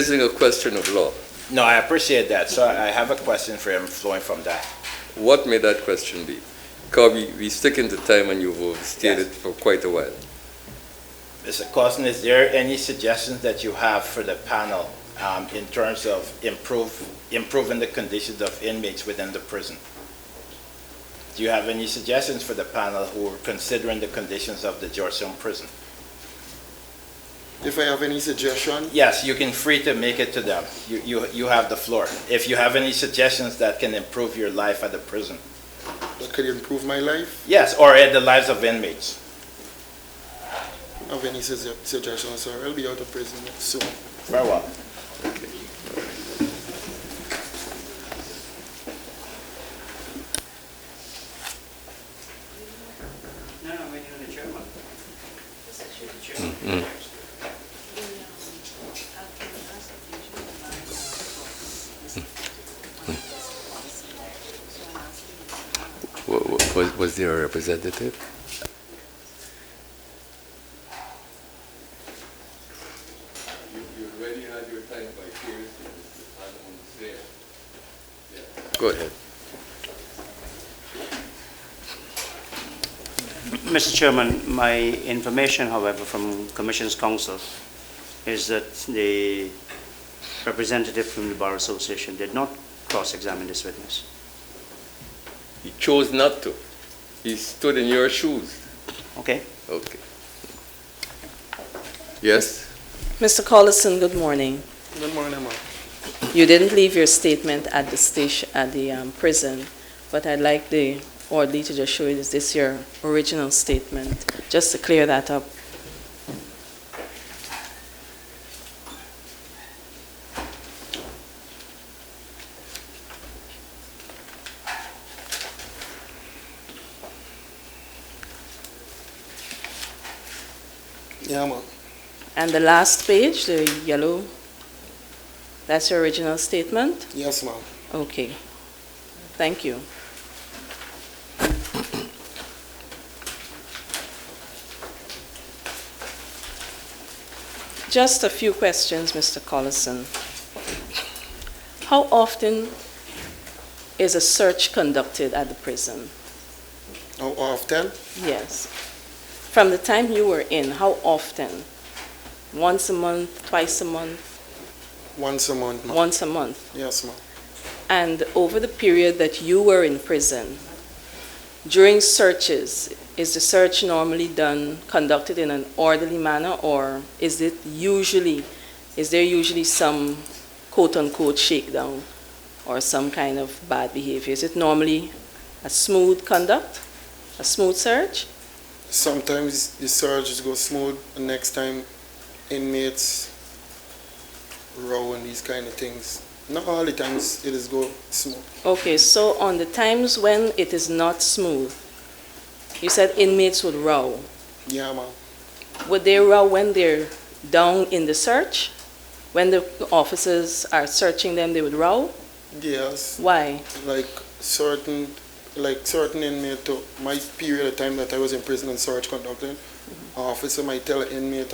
raising a question of law. No, I appreciate that. So I have a question for him flowing from that. What may that question be? Because we sticking to time and you've overstayed it for quite a while. Mr. Collison, is there any suggestions that you have for the panel in terms of improving the conditions of inmates within the prison? Do you have any suggestions for the panel who are considering the conditions of the Georgetown prison? If I have any suggestion? Yes, you can free to make it to them. You have the floor. If you have any suggestions that can improve your life at the prison. That could improve my life? Yes, or at the lives of inmates. Have any suggestions, sir? I'll be out of prison soon. Very well. No, I'm waiting on the chairman. Was there a representative? You already had your time by seriously. Go ahead. Mr. Chairman, my information, however, from Commission's Counsel is that the representative from the Bar Association did not cross-examine this witness. He chose not to. He stood in your shoes. Okay? Okay. Yes? Mr. Collison, good morning. Good morning, ma'am. You didn't leave your statement at the station, at the prison, but I'd like the orderly to just show you, is this your original statement, just to clear that up. Yeah, ma'am. And the last page, the yellow, that's your original statement? Yes, ma'am. Okay. Thank you. Just a few questions, Mr. Collison. How often is a search conducted at the prison? How often? Yes. From the time you were in, how often? Once a month, twice a month? Once a month, ma'am. Once a month. Yes, ma'am. And over the period that you were in prison, during searches, is the search normally conducted in an orderly manner, or is there usually some quote-unquote shakedown or some kind of bad behavior? Is it normally a smooth conduct, a smooth search? Sometimes the search goes smooth, and next time inmates row and these kind of things. Not all the times it is go smooth. Okay, so on the times when it is not smooth, you said inmates would row. Yeah, ma'am. Would they row when they're down in the search? When the officers are searching them, they would row? Yes. Why? Like certain inmate, to my period of time that I was in prison and search conducted, officer might tell an inmate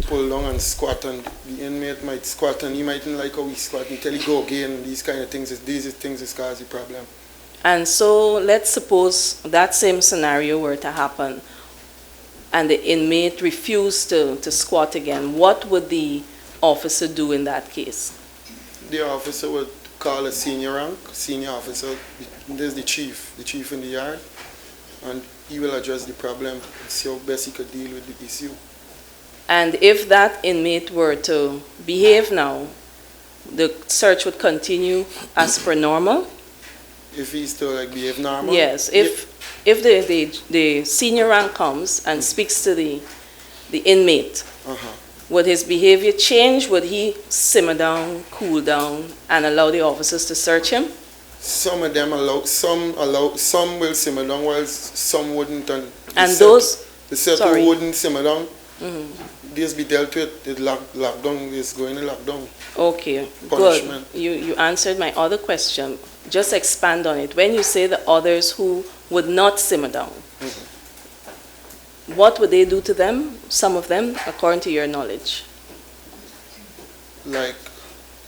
pull down and squat, and the inmate might squat and he mightn't like how he squat until he go again, and these kind of things. These things is cause the problem. And so let's suppose that same scenario were to happen and the inmate refused to squat again. What would the officer do in that case? The officer would call a senior officer. There's the chief in the yard, and he will address the problem and see how best he could deal with the issue. And if that inmate were to behave now, the search would continue as per normal? If he's still like behave normal? Yes. If the senior rank comes and speaks to the inmate, would his behavior change? Would he simmer down, cool down, and allow the officers to search him? Some of them some will simmer down, while some wouldn't. And the set who wouldn't simmer down, this be dealt with. The lockdown is going to lockdown. Okay, punishment. Good. You answered my other question. Just expand on it. When you say the others who would not simmer down, what would they do to them, some of them, according to your knowledge? like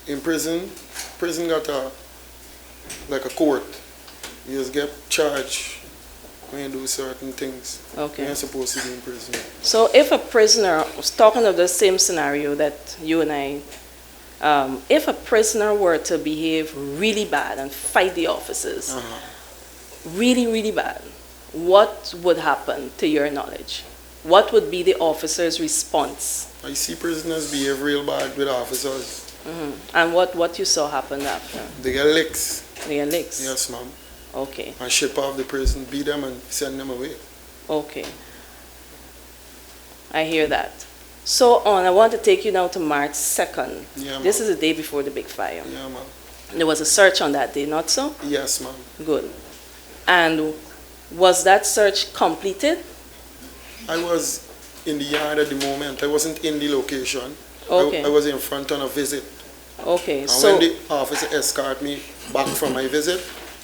in prison got like a court. You just get charged when you do certain things. Okay. You're supposed to be in prison. So if a prisoner, was talking of the same scenario that you and I, if a prisoner were to behave really bad and fight the officers, really, really bad, what would happen to your knowledge? What would be the officer's response? I see prisoners behave real bad with officers. And what you saw happen after? They get licks. They get licks? Yes, ma'am. Okay. And ship off the prison, beat them and send them away. Okay. I hear that. So I want to take you now to March 2nd. Yeah, this is the day before the big fire. Yeah, ma'am. There was a search on that day, not so? Yes, ma'am. Good. And was that search completed? I was in the yard at the moment. I wasn't in the location. Okay. I was in front on a visit. Okay, And so... when the officer escorted me back from my visit,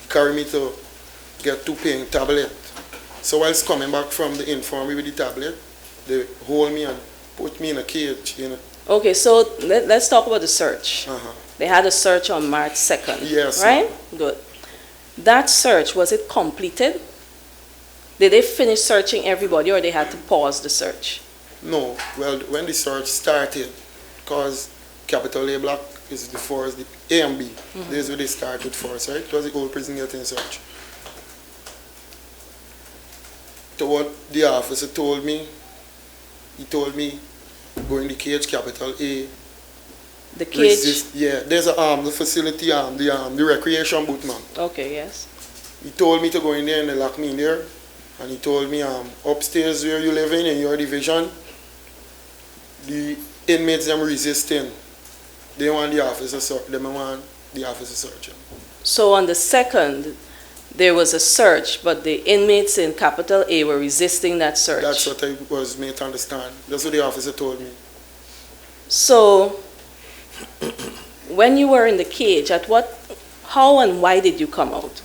carried me to get 2 pain tablet. So whilst coming back from the infirmary with the tablet, they hold me and put me in a cage, you know. Okay, so let's talk about the search. Uh-huh. They had a search on March 2nd. Yes. Right? Good. That search, was it completed? Did they finish searching everybody or they had to pause the search? No. Well, when the search started, because Capital A block is the first, the A and B, this is where they started first, right? It was the old prison getting search. To what the officer told me, he told me, go in the cage, Capital A. The cage? Yeah, there's the facility the recreation booth, man. Okay, yes. He told me to go in there and they locked me in there. And he told me, upstairs where you live in your division, the inmates them resisting. They want the officer searching. So on the 2nd, there was a search, but the inmates in Capital A were resisting that search. That's what I was made to understand. That's what the officer told me. So, when you were in the cage, how and why did you come out?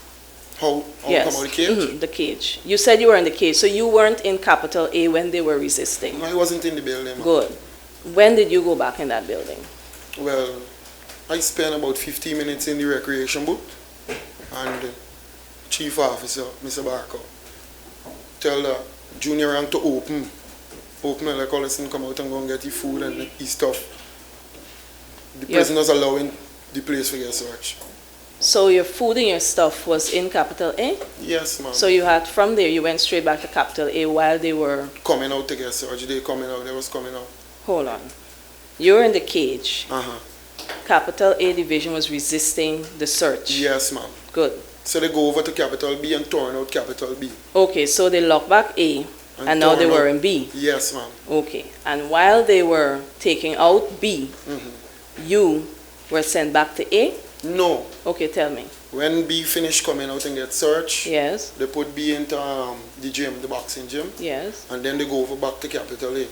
How Yes. come out of the cage? The cage. You said you were in the cage, so you weren't in Capital A when they were resisting. No, I wasn't in the building. Man. Good. When did you go back in that building? Well, I spent about 15 minutes in the recreation booth, and the chief officer, Mr. Barker, tell the junior rank to open and let Collison come out and go and get the food and his stuff. The prisoners allowing the place to get searched. So your food and your stuff was in Capital A? Yes, ma'am. So from there you went straight back to Capital A while they were... Coming out to get searched. They was coming out. Hold on. You were in the cage. Uh-huh. Capital A division was resisting the search. Yes, ma'am. Good. So they go over to Capital B and turn out Capital B. Okay, so they locked back A and now they were in B. Yes, ma'am. Okay. And while they were taking out B, you were sent back to A? No. Okay, tell me. When B finished coming out and get searched, Yes. they put B into the gym, the boxing gym. Yes. And then they go over back to Capital A.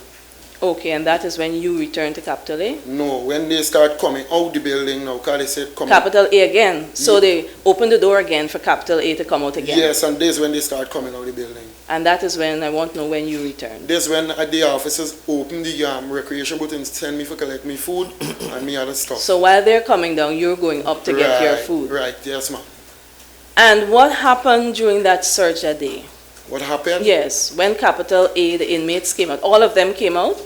Okay, and that is when you returned to Capital A? No, when they start coming out the building now, because they said come Capital A again. So they opened the door again for Capital A to come out again. Yes, and this is when they start coming out the building. And that is when I want to know when you returned. This when the officers open the recreation booth and send me for collect me food and me other stuff. So while they're coming down, you're going up to get your food. Right, yes, ma'am. And what happened during that search that day? What happened? Yes, when Capital A, the inmates came out. All of them came out?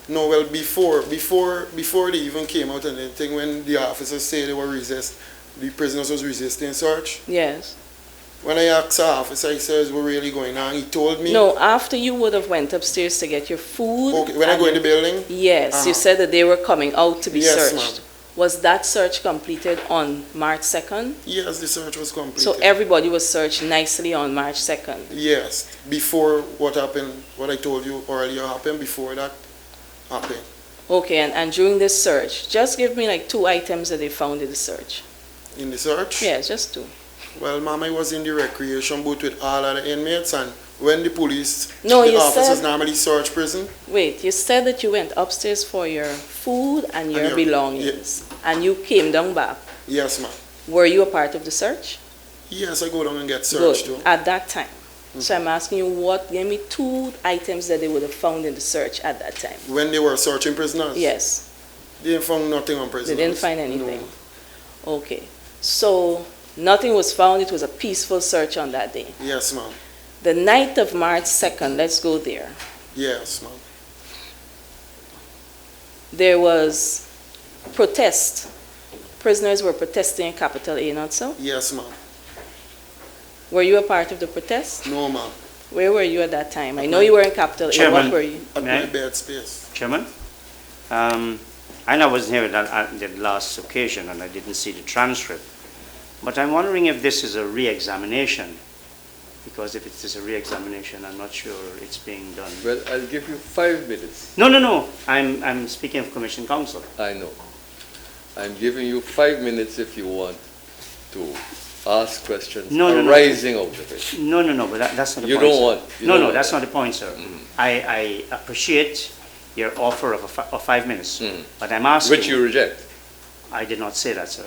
No, well, before they even came out and anything, when the officers say they were the prisoners was resisting search. Yes. When I asked the officer, he says, "We're really going on." He told me. No, after you would have went upstairs to get your food. Okay, when I go in the building. Yes, you said that they were coming out to be Yes, searched. ma'am. Was that search completed on March 2nd? Yes, the search was completed. So everybody was searched nicely on March 2nd? Yes, before what happened, what I told you earlier happened, before that happened. Okay, and during this search, just give me like 2 items that they found in the search. In the search? Yes, just 2. Well, ma'am, I was in the recreation booth with all other inmates, and when the police, No, the you officers said- normally search prison. Wait, you said that you went upstairs for your food and your your- belongings, and you came down back. Yes, ma'am. Were you a part of the search? Yes, I go down and get searched Good. too. At that time. So I'm asking you give me 2 items that they would have found in the search at that time. When they were searching prisoners? Yes. They didn't find nothing on prisoners. They didn't find anything? No. Okay. So nothing was found. It was a peaceful search on that day. Yes, ma'am. The night of March 2nd, let's go there. Yes, ma'am. There was protest. Prisoners were protesting in Capital A, not so? Yes, ma'am. Were you a part of the protest? No, ma'am. Where were you at that time? I know you were in Capital A. Chairman, What were you? At May I? my bed space. Chairman, I know I wasn't here at the last occasion and I didn't see the transcript, but I'm wondering if this is a re-examination, because if it is a re-examination, I'm not sure it's being done. Well, I'll give you 5 minutes. No. I'm speaking of Commission Counsel. I know. I'm giving you 5 minutes if you want to ask questions arising out of it. No, but that's not the You point. don't sir. want- you No, don't no, want that's that. not the point, sir. I appreciate your offer of 5 minutes, but I'm asking. Which you reject. I did not say that, sir.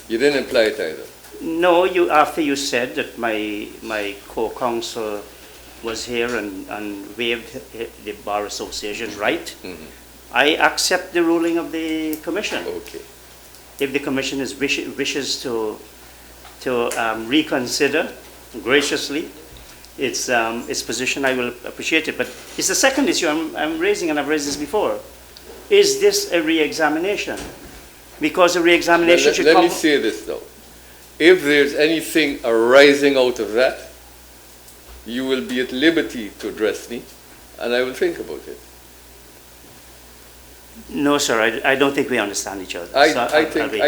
You didn't imply it either. No, after you said that my co-counsel was here and waived the Bar Association's right, I accept the ruling of the Commission. Okay. If the Commission wishes to reconsider graciously its position, I will appreciate it. But it's the second issue I'm raising, and I've raised this before. Is this a re-examination? Because a re-examination should Let come... me say this though. If there's anything arising out of that, you will be at liberty to address me, and I will think about it. No, sir, I don't think we understand each other. I So I'll think wait.